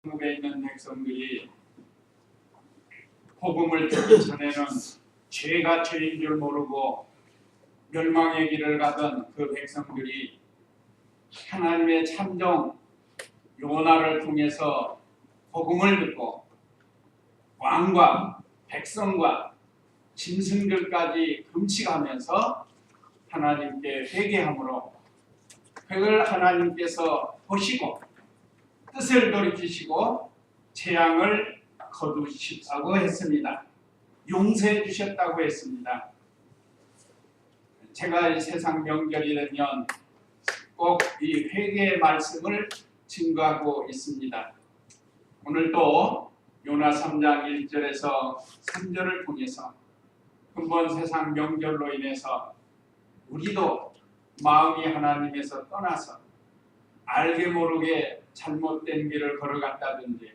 한국에 있는 백성들이 복음을 듣기 전에는 죄가 죄인 줄 모르고 멸망의 길을 가던 그 백성들이 하나님의 참종 요나를 통해서 복음을 듣고 왕과 백성과 짐승들까지 금식하면서 하나님께 회개함으로 그걸 하나님께서 보시고 뜻을 돌이키시고 재앙을 거두시다고 했습니다. 용서해 주셨다고 했습니다. 제가 이 세상 명절이 되면 꼭 이 회개의 말씀을 증거하고 있습니다. 오늘도 요나 3장 1절에서 3절을 통해서 근본 세상 명절로 인해서 우리도 마음이 하나님에서 떠나서 알게 모르게 잘못된 길을 걸어갔다든지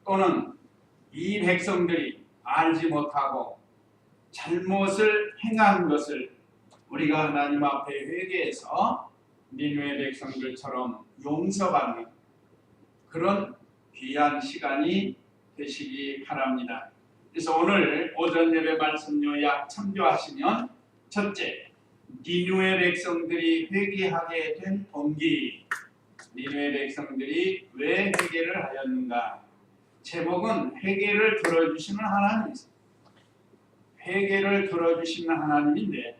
또는 이 백성들이 알지 못하고 잘못을 행한 것을 우리가 하나님 앞에 회개해서 니느웨 백성들처럼 용서받는 그런 귀한 시간이 되시기 바랍니다. 그래서 오늘 오전 예배 말씀 요약 참조하시면 첫째, 니느웨 백성들이 회개하게 된 동기, 니느웨 백성들이 왜 회개를 하였는가? 제목은 회개를 들어주시는 하나님이십니다. 회개를 들어주시는 하나님인데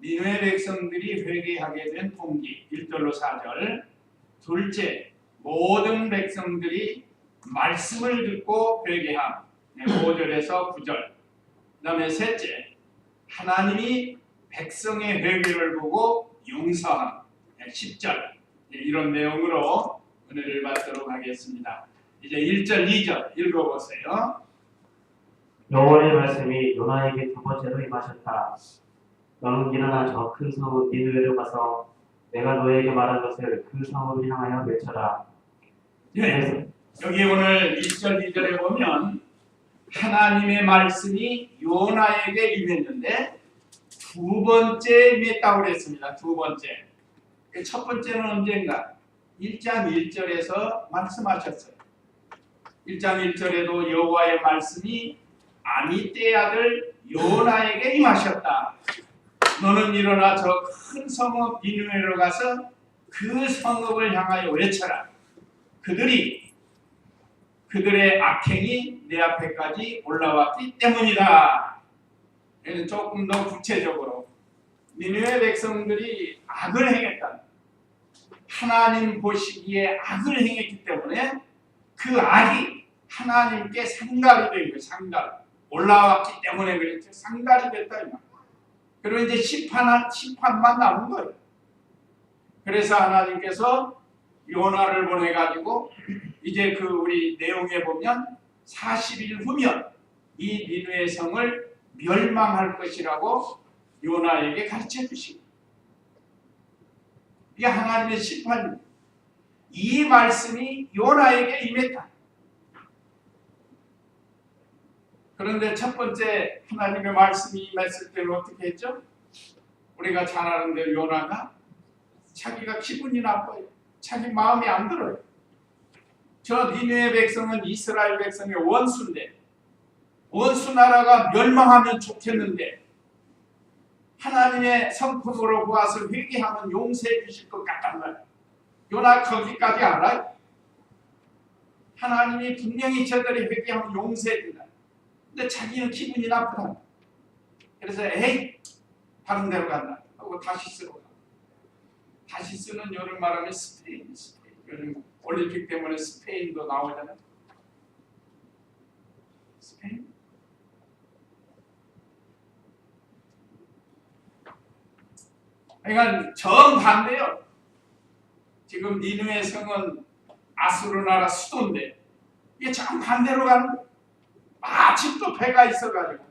니느웨 백성들이 회개하게 된 동기 1절로 4절, 둘째, 모든 백성들이 말씀을 듣고 회개함 5절에서 9절, 그 다음에 셋째, 하나님이 백성의 회개를 보고 용서함 10절, 이런 내용으로 은혜를 받도록 하겠습니다. 이제 1절, 2절 읽어보세요. 여호와의 말씀이 요나에게 두 번째로 임하셨다. 너는 일어나 저 큰 성 니느웨로 가서 내가 너에게 말한 것을 그 성을 향하여 외쳐라. 네, 여기 오늘 1절, 2절에 보면 하나님의 말씀이 요나에게 임했는데 두 번째 임했다고 그랬습니다. 두 번째. 첫 번째는 언젠가? 1장 1절에서 말씀하셨어요. 1장 1절에도 여호와의 말씀이 아미떼의 아들 요나에게 임하셨다. 너는 일어나 저 큰 성읍 니느웨로 가서 그 성읍을 향하여 외쳐라. 그들의 악행이 내 앞에까지 올라왔기 때문이다. 얘는 조금 더 구체적으로 니느웨 백성들이 악을 행했다. 하나님 보시기에 악을 행했기 때문에 그 악이 하나님께 상달이 된 거예요. 상달. 올라왔기 때문에 그랬죠. 상달이 됐다. 그리고 이제 심판만 남은 거예요. 그래서 하나님께서 요나를 보내가지고 이제 그 우리 내용에 보면 40일 후면 이 니느웨 성을 멸망할 것이라고 요나에게 가르쳐 주시고, 이게 하나님의 심판입니다. 이 말씀이 요나에게 임했다. 그런데 첫 번째 하나님의 말씀이 임했을 때는 어떻게 했죠? 우리가 잘 아는 대로 요나가 자기가 기분이 나빠요. 자기 마음이 안 들어요. 저 니느웨 백성은 이스라엘 백성의 원수인데, 원수 나라가 멸망하면 좋겠는데 하나님의 성품으로 보아서 회개하면 용서해 주실 것 같단 말이에요. 요나 거기까지 알아요? 하나님이 분명히 저들이 회개하면 용서해 준다. 근데 자기는 기분이 나쁘다. 그래서 에이 다른 데로 간다 하고 다시스로 가. 다시스는 요즘 말하면 스페인. 요즘 올림픽 때문에 스페인도 나오잖아요. 스페인? 그러니까 정반대요. 지금 니느웨 성은 아수르 나라 수도인데 이게 정반대로 가는 거예요. 마침도 배가 있어가지고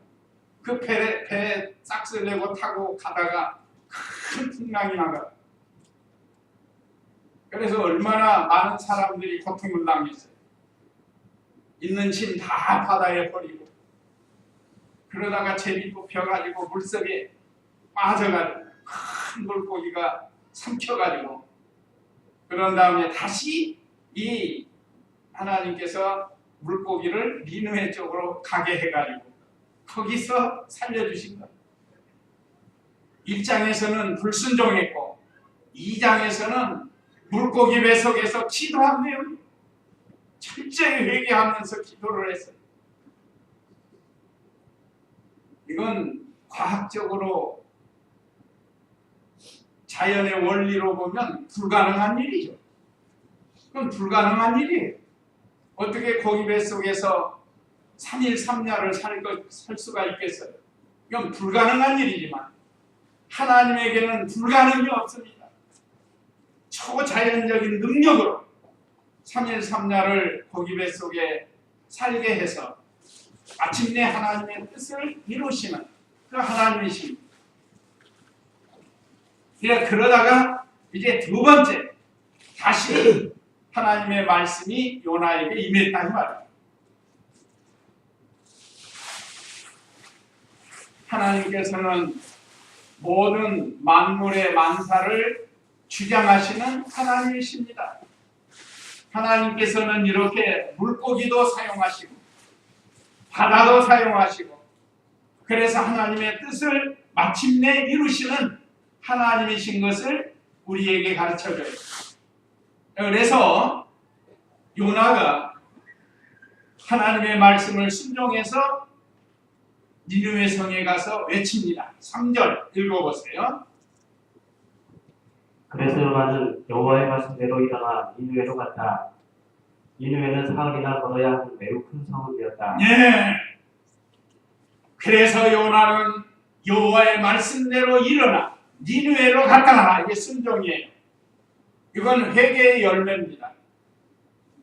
그 배에 싹스 내고 타고 가다가 큰 풍랑이 나가. 그래서 얼마나 많은 사람들이 고통을 당했어요. 있는 짐 다 바다에 버리고 그러다가 제비 뽑혀가지고 물속에 빠져가지고 큰 물고기가 삼켜가지고 그런 다음에 다시 이 하나님께서 물고기를 니느웨 쪽으로 가게 해가지고 거기서 살려주신 거예요. 1장에서는 불순종했고 2장에서는 물고기 뱃속에서 기도한 내용, 철저히 회개하면서 기도를 했어요. 이건 과학적으로 자연의 원리로 보면 불가능한 일이죠. 그건 불가능한 일이에요. 어떻게 고기 뱃속에서 3일 3야를 살 수가 있겠어요? 이건 불가능한 일이지만 하나님에게는 불가능이 없습니다. 초자연적인 능력으로 3일 3야를 고기 뱃속에 살게 해서 마침내 하나님의 뜻을 이루시는 그 하나님이십니다. 그러다가 이제 두 번째 다시 하나님의 말씀이 요나에게 임했다는 말이에요. 하나님께서는 모든 만물의 만사를 주장하시는 하나님이십니다. 하나님께서는 이렇게 물고기도 사용하시고 바다도 사용하시고 그래서 하나님의 뜻을 마침내 이루시는 하나님이신 것을 우리에게 가르쳐줘요. 그래서 요나가 하나님의 말씀을 순종해서 니느웨 성에 가서 외칩니다. 3절 읽어보세요. 그래서 요나는 여호와의 말씀대로 일어나 니느웨로 갔다. 니느웨는 사흘이나 걸어야 하는 매우 큰 성읍이었다. 예. 그래서 요나는 여호와의 말씀대로 일어나 니느웨로 갔다. 이게 순종이에요. 이건 회개의 열매입니다.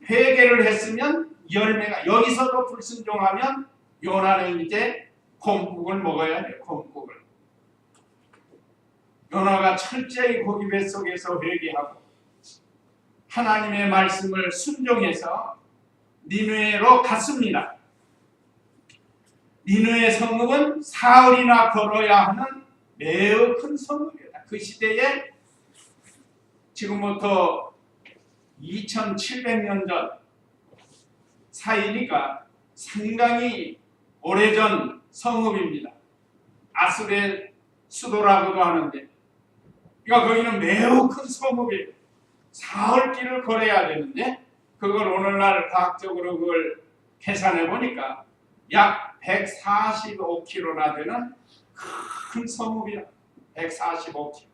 회개를 했으면 열매가, 여기서도 불순종하면 요나는 이제 곰국을 먹어야 돼요. 곰국을. 요나가 철저히 고기 뱃속에서 회개하고 하나님의 말씀을 순종해서 니느웨로 갔습니다. 니느웨 성읍은 사흘이나 걸어야 하는 매우 큰 성읍이다. 그 시대에 지금부터 2700년 전 사이니까 상당히 오래전 성읍입니다. 아수르의 수도라고도 하는데, 그러니까 거기는 매우 큰 성읍이에요. 사흘 길을 걸어야 되는데, 그걸 오늘날 과학적으로 그걸 계산해 보니까 약 145km나 되는 큰 성읍이야. 145km.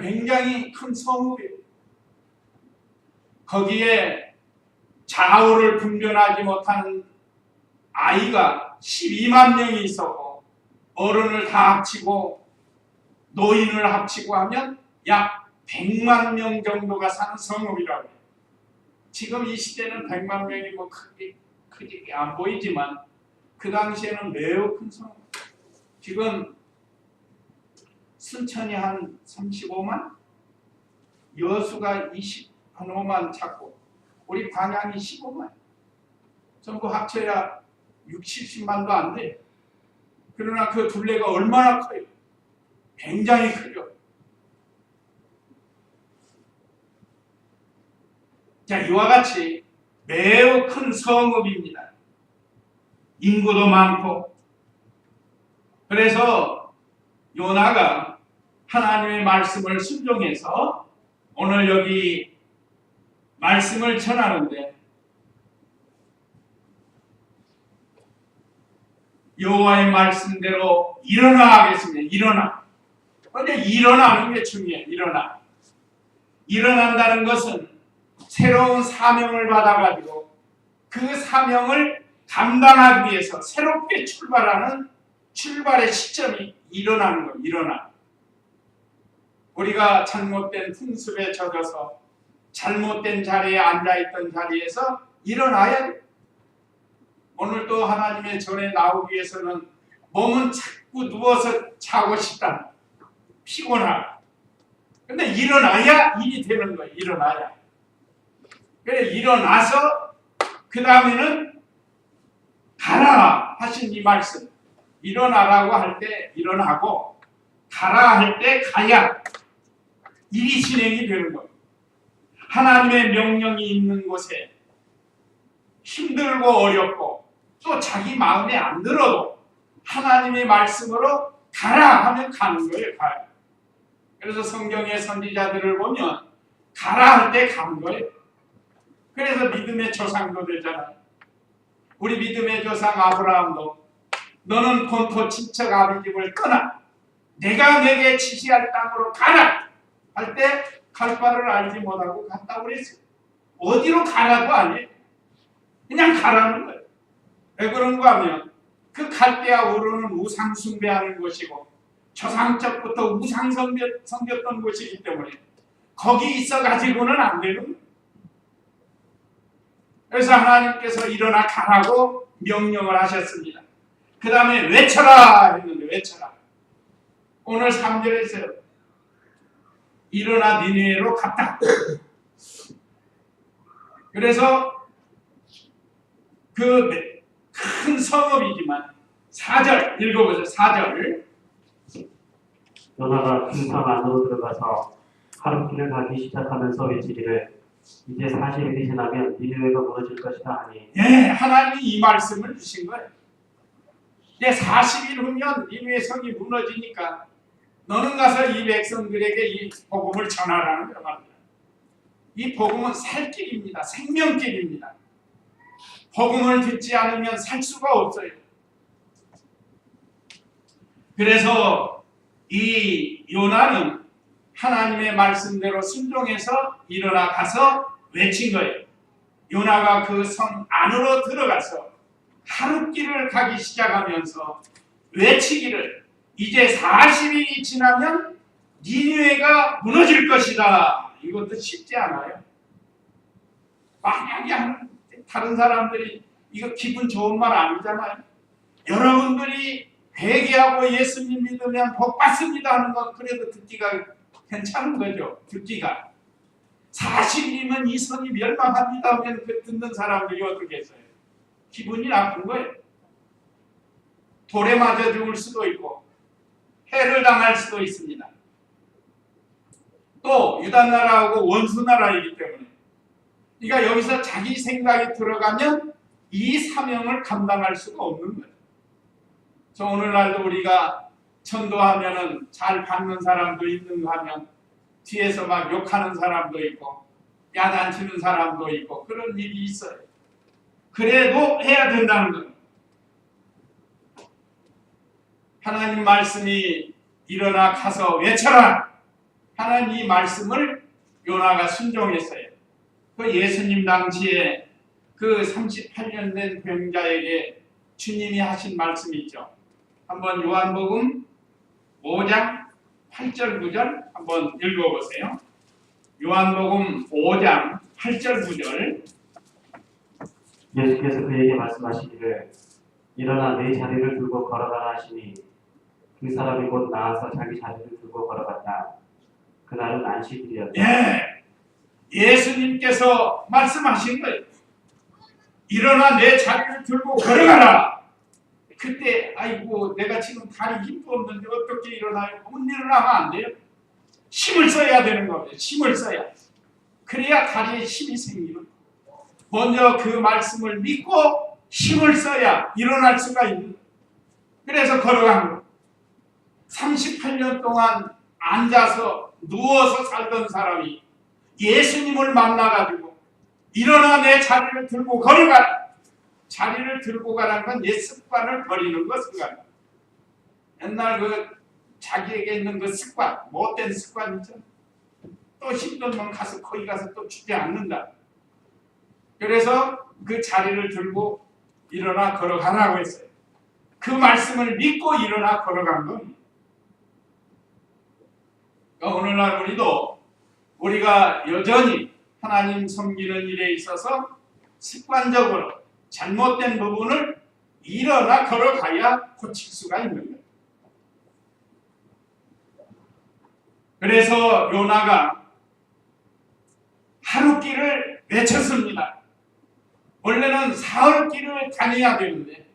굉장히 큰 성읍이에요. 거기에 좌우를 분별하지 못하는 아이가 12만 명이 있었고 어른을 다 합치고 노인을 합치고 하면 약 100만 명 정도가 사는 성읍이라고 해요. 지금 이 시대는 100만 명이 뭐 크게 안 보이지만 그 당시에는 매우 큰 성읍. 지금 순천이 한 35만, 여수가 25만 찾고 우리 광양이 15만, 전부 합쳐야 60, 70만도 안 돼요. 그러나 그 둘레가 얼마나 커요? 굉장히 크죠. 자, 이와 같이 매우 큰 성읍입니다. 인구도 많고. 그래서 요나가 하나님의 말씀을 순종해서 오늘 여기 말씀을 전하는데, 여호와의 말씀대로 일어나 하겠습니다. 일어나. 근데 일어나는 게 중요해요. 일어나. 일어난다는 것은 새로운 사명을 받아가지고 그 사명을 감당하기 위해서 새롭게 출발하는 출발의 시점이 일어나는 거예요. 일어나. 우리가 잘못된 풍습에 젖어서 잘못된 자리에 앉아있던 자리에서 일어나야 돼요. 오늘 또 하나님의 전에 나오기 위해서는 몸은 자꾸 누워서 자고 싶다. 피곤하다. 근데 일어나야 일이 되는 거예요. 일어나야. 그래 일어나서 그 다음에는 가라 하신 이 말씀. 일어나라고 할 때 일어나고 가라 할 때 가야 일이 진행이 되는 거예요. 하나님의 명령이 있는 곳에 힘들고 어렵고 또 자기 마음에 안 들어도 하나님의 말씀으로 가라 하면 가는 거예요. 가요. 그래서 성경의 선지자들을 보면 가라 할 때 가는 거예요. 그래서 믿음의 조상도 되잖아요. 우리 믿음의 조상 아브라함도 너는 본토 친척 아비 집을 떠나 내가 내게 지시할 땅으로 가라 할 때 갈 바를 알지 못하고 갔다고 그랬어요. 어디로 가라고 아니에요. 그냥 가라는 거예요. 왜 그런가 하면 그 갈대아 우르는 우상 숭배하는 곳이고 조상적부터 우상 섬겼던 곳이기 때문에 거기 있어 가지고는 안 되는 거예요. 그래서 하나님께서 일어나 가라고 명령을 하셨습니다. 그 다음에 외쳐라 했는데 외쳐라. 오늘 3절에서 일어나 니느웨로 갔다. 그래서 그 큰 성읍이지만 4절 읽어보세요. 4절 요나가 큰 성 안으로 들어가서 하룻길을 가기 시작하면서 외치기를 이제 40일이 지나면 니느웨가 무너질 것이다 하니 예, 하나님이 이 말씀을 주신 거예요. 이제 40일 후면 니느웨 성이 무너지니까 너는 가서 이 백성들에게 이 복음을 전하라는 거예요. 이 복음은 살 길입니다. 생명길입니다. 복음을 듣지 않으면 살 수가 없어요. 그래서 이 요나는 하나님의 말씀대로 순종해서 일어나 가서 외친 거예요. 요나가 그 성 안으로 들어가서 하룻길을 가기 시작하면서 외치기를 이제 40일이 지나면 니느웨가 무너질 것이다. 이것도 쉽지 않아요. 만약에 다른 사람들이 이거 기분 좋은 말 아니잖아요. 여러분들이 회개하고 예수님 믿으면 복 받습니다 하는 건 그래도 듣기가 괜찮은 거죠. 듣기가 40일이면 이 성이 멸망합니다 하면 그 듣는 사람들이 어떻게 했어요? 기분이 나쁜 거예요. 돌에 맞아 죽을 수도 있고 해를 당할 수도 있습니다. 또 유다나라하고 원수나라이기 때문에 그러니까 여기서 자기 생각이 들어가면 이 사명을 감당할 수가 없는 거예요. 저 오늘날도 우리가 전도하면은 잘 받는 사람도 있는가 하면 뒤에서 막 욕하는 사람도 있고 야단치는 사람도 있고 그런 일이 있어요. 그래도 해야 된다는 거예요. 하나님 말씀이 일어나 가서 외쳐라. 하나님 이 말씀을 요나가 순종했어요. 그 예수님 당시에 그 38년 된 병자에게 주님이 하신 말씀이 있죠. 한번 요한복음 5장 8절 9절 한번 읽어보세요. 요한복음 5장 8절 9절 예수께서 그에게 말씀하시기를 일어나 내 자리를 들고 걸어가라 하시니 그 사람이 곧 나와서 자기 자리를 들고 걸어갔다. 그날은 안식일이었다. 예, 예수님께서 말씀하신 거예요. 일어나 내 자리를 들고 걸어가라. 그때 아이고 내가 지금 다리 힘도 없는데 어떻게 일어나요? 못 일어나면 안 돼요. 힘을 써야 되는 겁니다. 힘을 써야. 그래야 다리에 힘이 생기는 거예요. 먼저 그 말씀을 믿고 힘을 써야 일어날 수가 있는 거예요. 그래서 걸어간 거예요. 38년 동안 앉아서 누워서 살던 사람이 예수님을 만나가지고 일어나 내 자리를 들고 걸어가라. 자리를 들고 가라는 건 옛 습관을 버리는 것 습관. 옛날 그 자기에게 있는 그 습관, 못된 습관이죠. 또 힘들면 가서 거기 가서 또 주저앉는다. 그래서 그 자리를 들고 일어나 걸어가라고 했어요. 그 말씀을 믿고 일어나 걸어간 겁니다. 그러니까 오늘날 우리가 여전히 하나님 섬기는 일에 있어서 습관적으로 잘못된 부분을 일어나 걸어가야 고칠 수가 있는 거예요. 그래서 요나가 하룻길을 외쳤습니다. 원래는 사흘길을 다녀야 되는데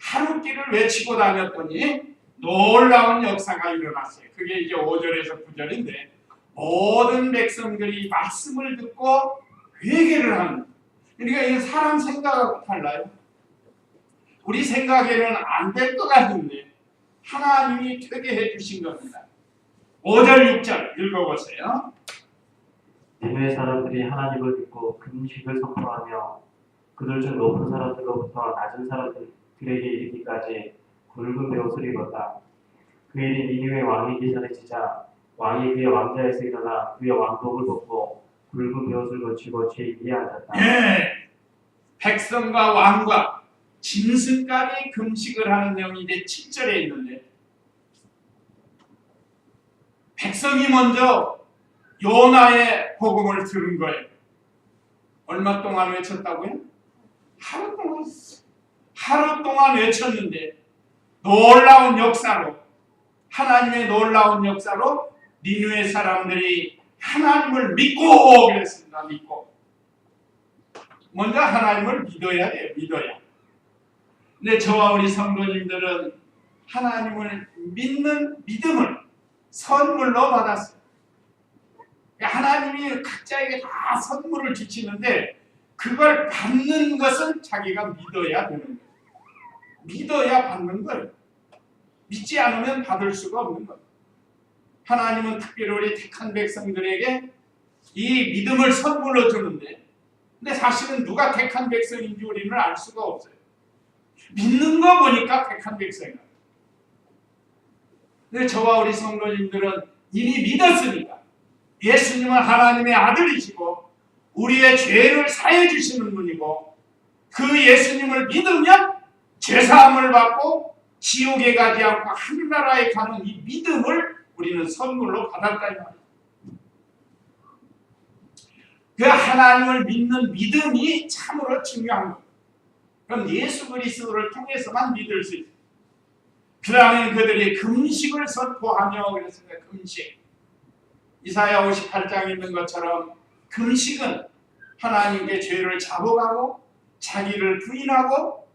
하룻길을 외치고 다녔더니 놀라운 역사가 일어났어요. 그게 이제 5절에서 9절인데 모든 백성들이 말씀을 듣고 회개를 합니다. 그러니까 이게 사람 생각하고 달라요. 우리 생각에는 안 될 것 같은데 하나님이 되게 해주신 겁니다. 5절 6절 읽어보세요. 니느웨 사람들이 하나님을 믿고 금식을 선포하며 그들 중 높은 사람들로부터 낮은 사람들에게 이르기까지 굵은 베옷을 입었다. 그 일이 니느웨 왕에게 전해지자 왕이 그의 왕자에서 일어나 그의 왕복을 벗고 굵은 베옷을 거치고 제2에 앉았다. 예, 백성과 왕과 짐승까지 금식을 하는 내용이 이제 7절에 있는데 백성이 먼저 요나의 복음을 들은 거예요. 얼마 동안 외쳤다고요? 하루 동안 외쳤는데 놀라운 역사로 하나님의 놀라운 역사로 니느웨 사람들이 하나님을 믿고 그랬습니다. 믿고 먼저 하나님을 믿어야 돼요. 믿어야. 근데 저와 우리 성도님들은 하나님을 믿는 믿음을 선물로 받았어요. 하나님이 각자에게 다 선물을 주시는데 그걸 받는 것은 자기가 믿어야 되는 거예요. 믿어야 받는 거예요. 믿지 않으면 받을 수가 없는 거예요. 하나님은 특별히 우리 택한 백성들에게 이 믿음을 선물로 주는데 근데 사실은 누가 택한 백성인지 우리는 알 수가 없어요. 믿는 거 보니까 택한 백성이에요. 근데 저와 우리 성도님들은 이미 믿었으니까 예수님은 하나님의 아들이시고 우리의 죄를 사해 주시는 분이고 그 예수님을 믿으면 죄사함을 받고 지옥에 가지 않고 하늘나라에 가는 이 믿음을 우리는 선물로 받았다 이 말이에요. 그 하나님을 믿는 믿음이 참으로 중요한 거예요. 그럼 예수 그리스도를 통해서만 믿을 수 있어요. 그 다음에 그들이 금식을 선포하며 그랬습니다. 금식. 이사야 58장에 있는 것처럼 금식은 하나님께 죄를 자복하고 자기를 부인하고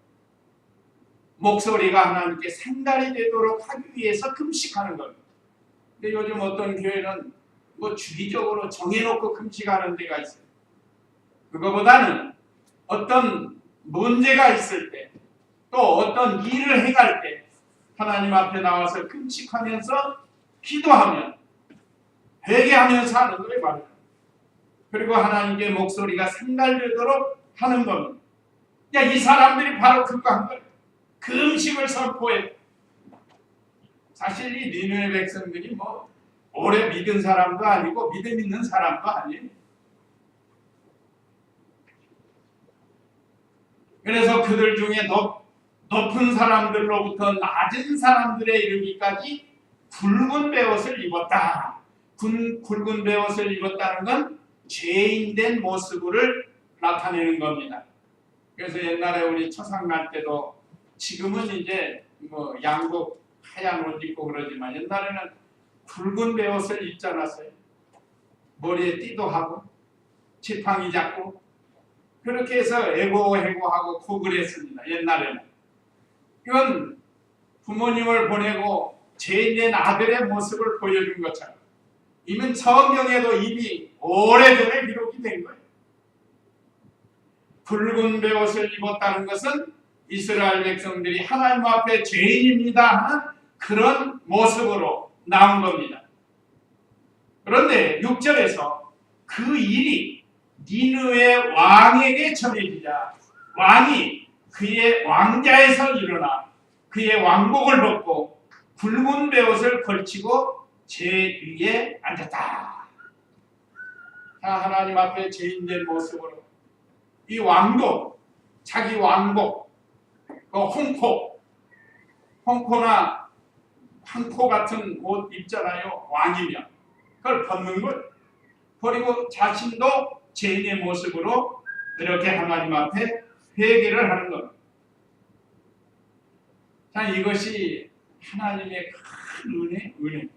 목소리가 하나님께 상달이 되도록 하기 위해서 금식하는 겁니다. 근데 요즘 어떤 교회는 뭐 주기적으로 정해놓고 금식하는 데가 있어요. 그거보다는 어떤 문제가 있을 때 또 어떤 일을 해갈 때 하나님 앞에 나와서 금식하면서 기도하면 회개하면서 하는 거예요. 말이에요. 그리고 하나님께 목소리가 상달되도록 하는 겁니다. 이 사람들이 바로 그거 한 거예요. 금식을 선포해. 사실 이 니느웨 백성들이 뭐 오래 믿은 사람도 아니고 믿음 있는 사람도 아니에요. 그래서 그들 중에 높은 사람들로부터 낮은 사람들에 이르기까지 굵은 베옷을 입었다. 굵은 베옷을 입었다는 건 죄인된 모습을 나타내는 겁니다. 그래서 옛날에 우리 초상날 때도 지금은 이제 뭐 양복 하얀 옷 입고 그러지만 옛날에는 굵은 베옷을 입지 않았어요. 머리에 띠도 하고 지팡이 잡고 그렇게 해서 애고해고하고 고글했습니다. 옛날에는. 이건 부모님을 보내고 죄인된 아들의 모습을 보여준 것처럼 이미 성경에도 이미 오래전에 기록이 된 거예요. 굵은 베옷을 입었다는 것은 이스라엘 백성들이 하나님 앞에 죄인입니다 하는 그런 모습으로 나온 겁니다. 그런데 6절에서 그 일이 니느웨 왕에게 전해지자 왕이 그의 왕자에서 일어나 그의 왕복을 벗고 굵은 베옷을 걸치고 제 위에 앉았다. 자, 하나님 앞에 죄인된 모습으로 이 왕도 자기 왕복 그 홍코나 황코 같은 옷 입잖아요. 왕이면 그걸 벗는 거예요. 그리고 자신도 죄인의 모습으로 이렇게 하나님 앞에 회개를 하는 겁니다. 자, 이것이 하나님의 큰 은혜.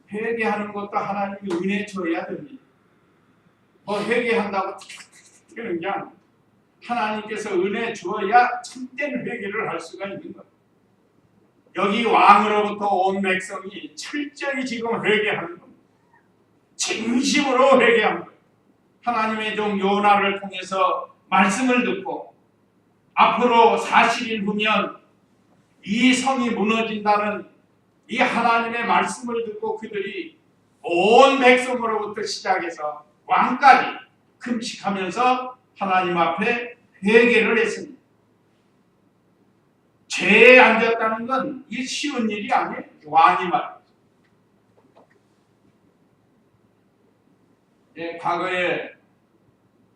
회개하는 것도 하나님이 은혜 줘야 됩니다. 뭐 회개한다고 되는 게 아니에요. 하나님께서 은혜 주어야 참된 회개를 할 수가 있는 거예요. 여기 왕으로부터 온 백성이 철저히 지금 회개하는 겁니다. 진심으로 회개합니다. 하나님의 종 요나를 통해서 말씀을 듣고 앞으로 40일 후면 이 성이 무너진다는 이 하나님의 말씀을 듣고 그들이 온 백성으로부터 시작해서 왕까지 금식하면서 하나님 앞에 회개를 했습니다. 죄에 앉았다는 건 이게 쉬운 일이 아니에요. 왕이 말이죠. 예, 과거에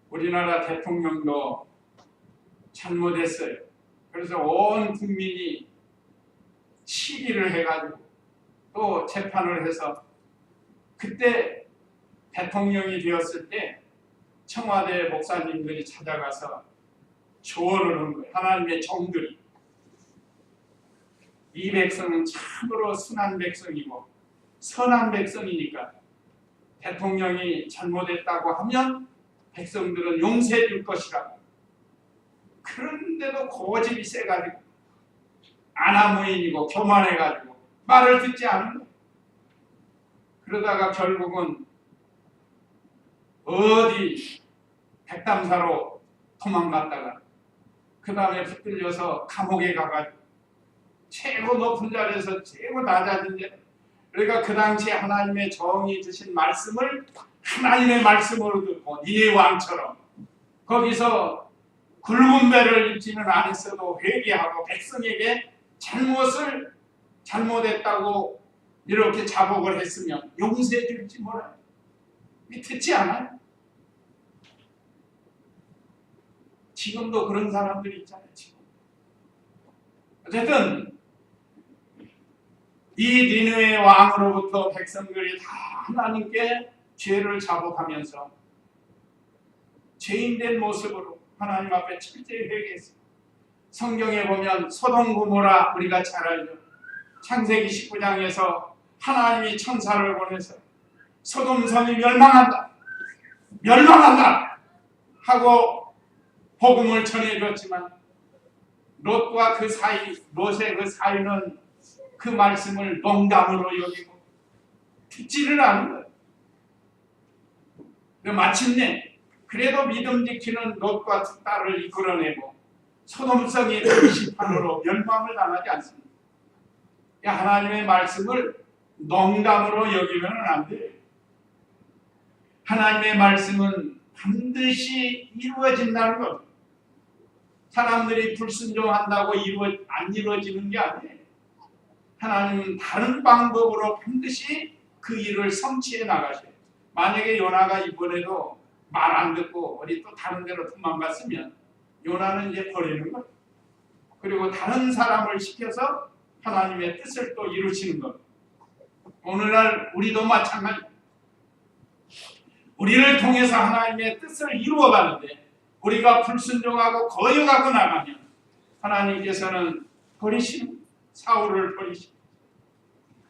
우리나라 대통령도 잘못했어요. 그래서 온 국민이 시기를 해가지고 또 재판을 해서 그때 대통령이 되었을 때 청와대 목사님들이 찾아가서 조언을 한 거예요. 하나님의 종들이 이 백성은 참으로 순한 백성이고 선한 백성이니까 대통령이 잘못했다고 하면 백성들은 용서해 줄 것이라고. 그런데도 고집이 세가지고 아나무인이고 교만해가지고 말을 듣지 않은 거예요. 그러다가 결국은 어디 백담사로 도망갔다가 그 다음에 붙들려서 감옥에 가가지고 최고 높은 자리에서 최고 낮아진 자. 그러니까 그 당시에 하나님의 정이 주신 말씀을 하나님의 말씀으로 듣고 니네 왕처럼 거기서 굵은 배를 입지는 않았어도 회개하고 백성에게 잘못을 잘못했다고 이렇게 자복을 했으면 용서해 줄지 몰라요. 듣지 않아요. 지금도 그런 사람들이 있잖아요. 지금. 어쨌든 이 니느웨 왕으로부터 백성들이 다 하나님께 죄를 자복하면서 죄인된 모습으로 하나님 앞에 철저히 회개했습니다. 성경에 보면 소돔 고모라 우리가 잘 알죠. 창세기 19장에서 하나님이 천사를 보내서 소돔 성이 멸망한다 하고 복음을 전해줬지만 롯과 그 사이, 롯의 그 사이는 그 말씀을 농담으로 여기고 듣지를 않는 거예요. 마침내 그래도 믿음 지키는 롯과 두 딸을 이끌어내고 소돔성이 그 심판으로 멸망을 당하지 않습니다. 하나님의 말씀을 농담으로 여기면 안 돼요. 하나님의 말씀은 반드시 이루어진다는 것. 사람들이 불순종한다고 안 이루어지는 게 아니에요. 하나님은 다른 방법으로 반드시 그 일을 성취해 나가셔요. 만약에 요나가 이번에도 말 안 듣고 어디 또 다른 데로 도망갔으면 요나는 이제 버리는 거예요. 그리고 다른 사람을 시켜서 하나님의 뜻을 또 이루시는 것. 오늘날 우리도 마찬가지. 우리를 통해서 하나님의 뜻을 이루어가는데 우리가 불순종하고 거역하고 나가면 하나님께서는 버리시는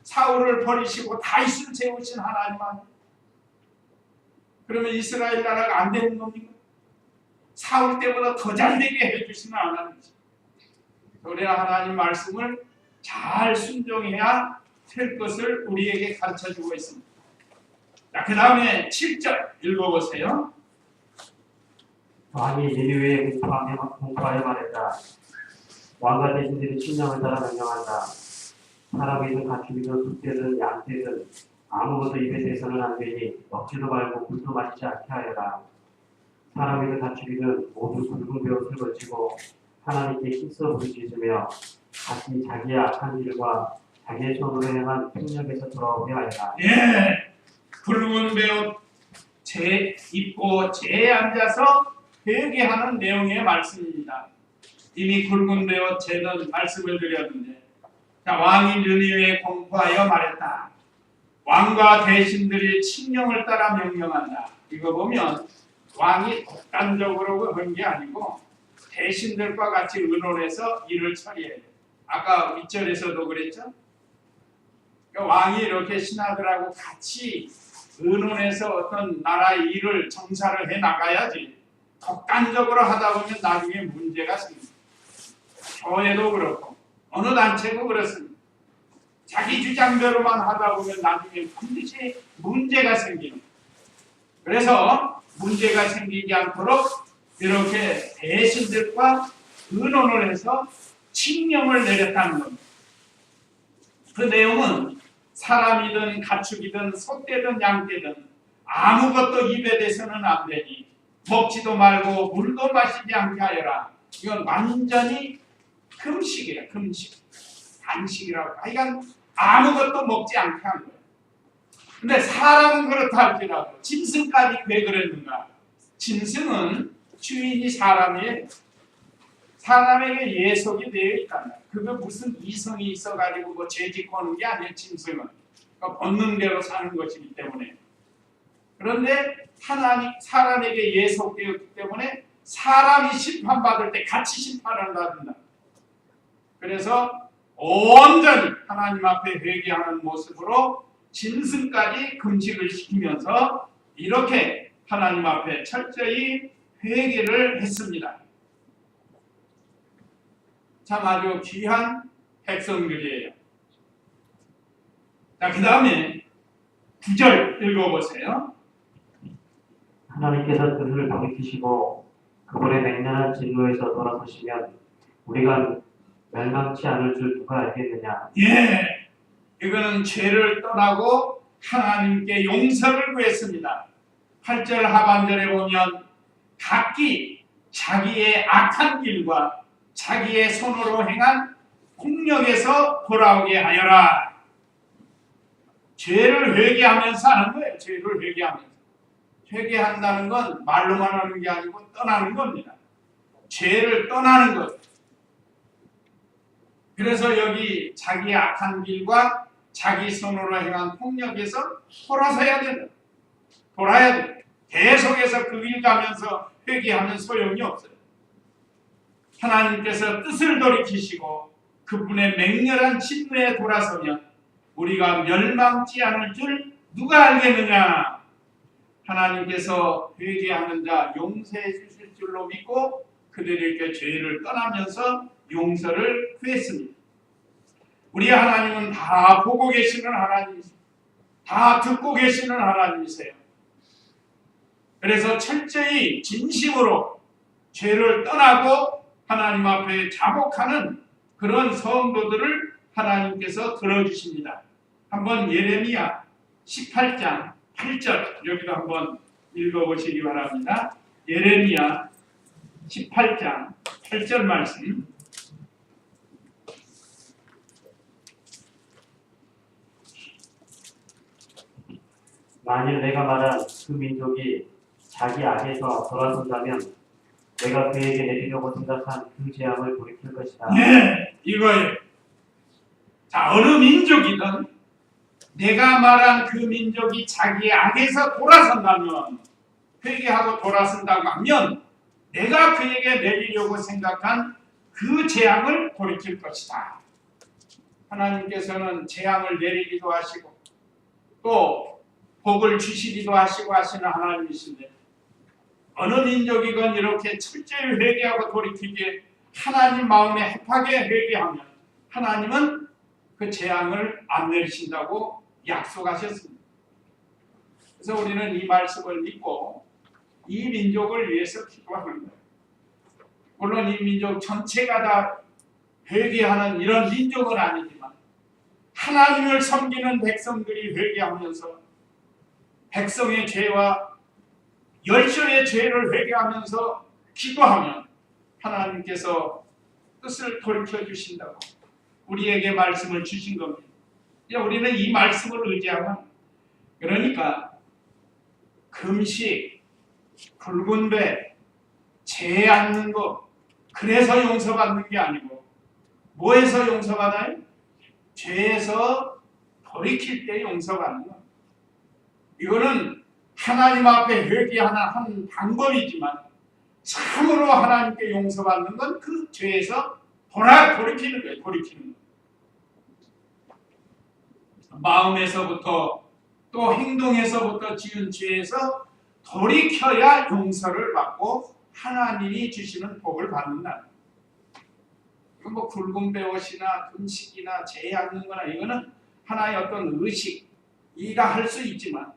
사울을 버리시고 다윗을 세우신 하나님 아니에요. 그러면 이스라엘 나라가 안 되는 겁니까? 사울 때보다 더 잘되게 해주시는 하나님이죠. 우리가 하나님 말씀을 잘 순종해야 될 것을 우리에게 가르쳐주고 있습니다. 자, 그 다음에 7절 읽어보세요. 왕이 니느웨에 공포하여 말했다. 왕과 대신들이 신령을 따라 명령한다. 사람이든 가축이든 숫대든 양떼든 아무것도 입에 대서는 안 되니 먹지도 말고 물도 마시지 않게 하여라. 사람이든 가축이든 모두 굵은 베옷을 걸치고 하나님께 힘써 부르짖으며 다시 자기의 악한 길과 자기의 손으로 행한 폭력에서 돌아오게 하여라. 예, 굵은 베옷 입고 재에 앉아서 회개하는 내용의 말씀입니다. 이미 굵은 베옷 재는 말씀을 드렸는데, 자, 왕이 느니웨에 공포하여 말했다. 왕과 대신들이 칙령을 따라 명령한다. 이거 보면 왕이 독단적으로 한 게 아니고 대신들과 같이 의논해서 일을 처리해요. 아까 윗절에서도 그랬죠. 그러니까 왕이 이렇게 신하들하고 같이 의논해서 어떤 나라의 일을 정사를 해 나가야지 독단적으로 하다 보면 나중에 문제가 생깁니다. 교회도 그렇고 어느 단체도 그렇습니다. 자기 주장대로만 하다 보면 나중에 반드시 문제가 생기는 거예요. 그래서 문제가 생기지 않도록 이렇게 대신들과 의논을 해서 칙령을 내렸다는 겁니다. 그 내용은 사람이든 가축이든 소떼든 양떼든 아무것도 입에 대서는 안 되니 먹지도 말고 물도 마시지 않게 하여라. 이건 완전히 금식이에요. 금식. 단식이라고. 그러니까 아무것도 먹지 않게 하는 거예요. 근데 사람은 그렇다 할지라도 짐승까지 왜 그랬는가? 짐승은 주인이 사람이에요. 사람에게 예속이 되어 있단 말이에요. 그게 무슨 이성이 있어가지고 뭐 죄짓고 하는 게 아니에요. 짐승은. 그러니까 본능대로 사는 것이기 때문에. 그런데 하나님 사람에게 예속되었기 때문에 사람이 심판받을 때 같이 심판을 받는다. 그래서 온전히 하나님 앞에 회개하는 모습으로 짐승까지 금식을 시키면서 이렇게 하나님 앞에 철저히 회개를 했습니다. 참 아주 귀한 백성들이에요. 자, 그 다음에 9절 읽어보세요. 하나님께서 뜻을 돌이키시고 그분의 맹렬한 진노에서 돌아서시면 우리가 멸망치 않을 줄 누가 알겠느냐. 예, 이거는 죄를 떠나고 하나님께 용서를 구했습니다. 8절 하반절에 보면 각기 자기의 악한 길과 자기의 손으로 행한 폭력에서 돌아오게 하여라. 죄를 회개하면서 하는 거예요. 죄를 회개하면서. 회개한다는 건 말로만 하는 게 아니고 떠나는 겁니다. 죄를 떠나는 것. 그래서 여기 자기의 악한 길과 자기 손으로 행한 폭력에서 돌아서야 된다. 돌아야 돼. 계속해서 그 길 가면서 회개하면 소용이 없어요. 하나님께서 뜻을 돌이키시고 그분의 맹렬한 진노에 돌아서면 우리가 멸망치 않을 줄 누가 알겠느냐. 하나님께서 회개하는 자 용서해 주실 줄로 믿고 그들에게 죄를 떠나면서 용서를 구했습니다. 우리 하나님은 다 보고 계시는 하나님이세요. 다 듣고 계시는 하나님이세요. 그래서 철저히 진심으로 죄를 떠나고 하나님 앞에 자복하는 그런 성도들을 하나님께서 들어주십니다. 한번 예레미야 18장 8절 여기도 한번 읽어보시기 바랍니다. 예레미야 18장 8절 말씀. 만일 내가 말한 그 민족이 자기 악에서 돌아선다면 내가 그에게 내리려고 생각한 그 재앙을 돌이킬 것이다. 네, 이거예요. 자, 어느 민족이든 내가 말한 그 민족이 자기의 악에서 돌아선다면, 회개하고 돌아선다고 하면 내가 그에게 내리려고 생각한 그 재앙을 돌이킬 것이다. 하나님께서는 재앙을 내리기도 하시고 또 복을 주시기도 하시고 하시는 하나님이신데, 어느 민족이건 이렇게 철저히 회개하고 돌이키기에 하나님 마음에 합하게 회개하면 하나님은 그 재앙을 안 내리신다고 약속하셨습니다. 그래서 우리는 이 말씀을 믿고 이 민족을 위해서 기도하는 거예요. 물론 이 민족 전체가 다 회개하는 이런 민족은 아니지만 하나님을 섬기는 백성들이 회개하면서 백성의 죄와 열조의 죄를 회개하면서 기도하면 하나님께서 뜻을 돌이켜 주신다고 우리에게 말씀을 주신 겁니다. 우리는 이 말씀을 의지하면, 그러니까 금식, 붉은 배, 죄 않는 거, 그래서 용서받는 게 아니고 뭐에서 용서받아요? 죄에서 돌이킬 때 용서받는 거. 이거는 하나님 앞에 회개하는 한 방법이지만 참으로 하나님께 용서받는 건 그 죄에서 돌이키는 거예요. 돌이키는 거. 마음에서부터 또 행동에서부터 지은 죄에서 돌이켜야 용서를 받고 하나님이 주시는 복을 받는다. 이건 뭐 굵은 배옷이나 금식이나 죄 않는 거나 이거는 하나의 어떤 의식, 이가 할 수 있지만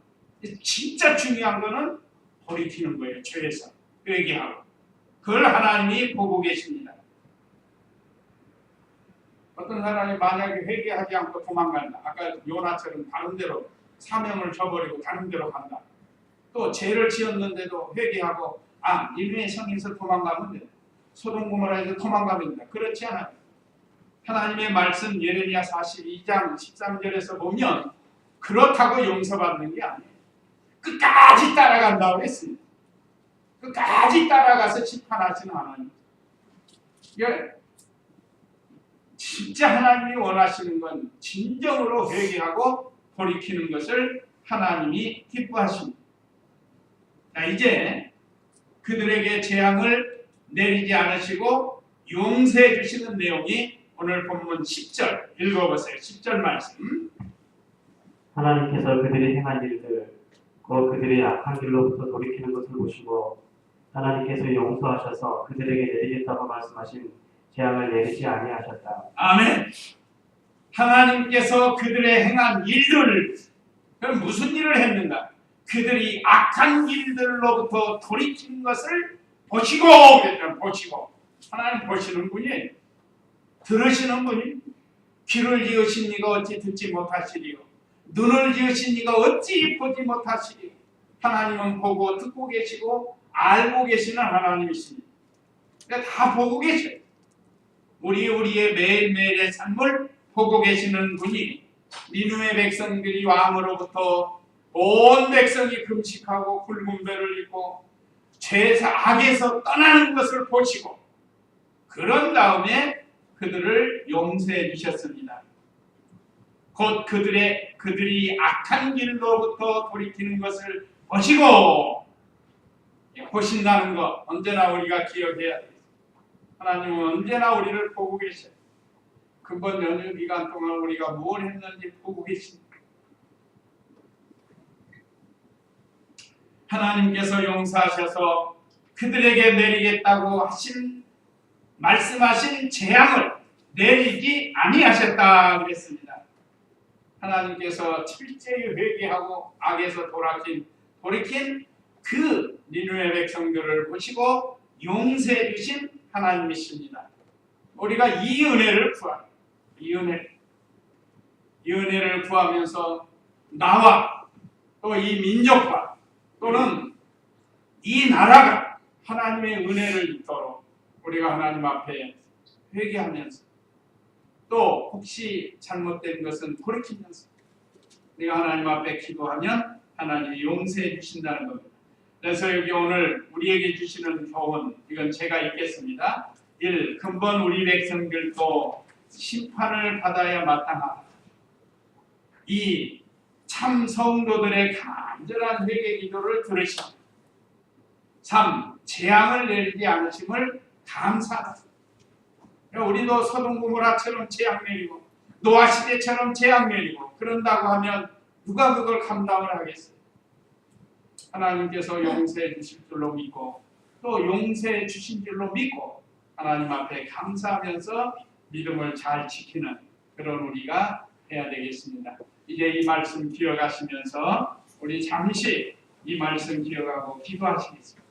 진짜 중요한 거는 돌이키는 거예요. 죄에서 회개하고. 그걸 하나님이 보고 계십니다. 어떤 사람이 만약에 회개하지 않고 도망간다. 아까 요나처럼 다른 데로 사명을 저버리고 다른 데로 간다. 또 죄를 지었는데도 회개하고 니느웨 성에서 도망가면 돼. 소돔 고모라에서 도망가면 된다. 그렇지 않아요. 하나님의 말씀 예레미야 42장 13절에서 보면 그렇다고 용서받는 게 아니에요. 끝까지 따라간다고 했습니다. 끝까지 따라가서 심판하시는 하나님. 진짜 하나님이 원하시는 건 진정으로 회개하고 돌이키는 것을 하나님이 기뻐하십니다. 자, 이제 그들에게 재앙을 내리지 않으시고 용서해 주시는 내용이 오늘 본문 10절 읽어보세요. 10절 말씀. 하나님께서 그들이 행한 일들, 곧 그들이 악한 길로부터 돌이키는 것을 보시고 하나님께서 용서하셔서 그들에게 내리겠다고 말씀하신 재앙을 내리지 아니하셨다. 아멘. 하나님께서 그들의 행한 일들, 그럼 무슨 일을 했는가? 그들이 악한 길들로부터 돌이키는 것을 보시고, 보시고. 하나님 보시는 분이, 들으시는 분이, 귀를 지으신 이가 어찌 듣지 못하시리요, 눈을 지으신 이가 어찌 보지 못하시리요. 하나님은 보고 듣고 계시고 알고 계시는 하나님이십니다. 그러니까 다 보고 계셔요. 우리의 매일매일의 삶을 보고 계시는 분이 니느웨 백성들이 왕으로부터 온 백성이 금식하고 굵은 배를 입고 죄에서 악에서 떠나는 것을 보시고 그런 다음에 그들을 용서해 주셨습니다. 곧 그들이 악한 길로부터 돌이키는 것을 보시고, 보신다는 것 언제나 우리가 기억해야 돼요. 하나님은 언제나 우리를 보고 계셔요. 금번 연휴 기간 동안 우리가 뭘 했는지 보고 계십니다. 하나님께서 용서하셔서 그들에게 내리겠다고 말씀하신 재앙을 내리지 아니하셨다 그랬습니다. 하나님께서 철저히 회개하고 악에서 돌이킨 그 니느웨 백성들을 보시고 용서해 주신 하나님이십니다. 우리가 이 은혜를 구합니다. 이 은혜를 구하면서 나와 또 이 민족과 또는 이 나라가 하나님의 은혜를 입도록 우리가 하나님 앞에 회개하면서 또 혹시 잘못된 것은 돌이키면서 우리가 하나님 앞에 기도하면 하나님이 용서해 주신다는 겁니다. 그래서 여기 오늘 우리에게 주시는 교훈, 이건 제가 읽겠습니다. 1. 근본 우리 백성들도 심판을 받아야 마땅하다. 2. 참 성도들의 간절한 회개 기도를 들으시다. 3. 재앙을 내리지 않으심을 감사하다. 우리도 소돔 고모라처럼 재앙 내리고 노아 시대처럼 재앙 내리고 그런다고 하면 누가 그걸 감당을 하겠어요? 하나님께서 용서해 주실 줄로 믿고 또 용서해 주신 줄로 믿고 하나님 앞에 감사하면서 믿음을 잘 지키는 그런 우리가 해야 되겠습니다. 이제 이 말씀 기억하시면서 우리 잠시 이 말씀 기억하고 기도하시겠습니다.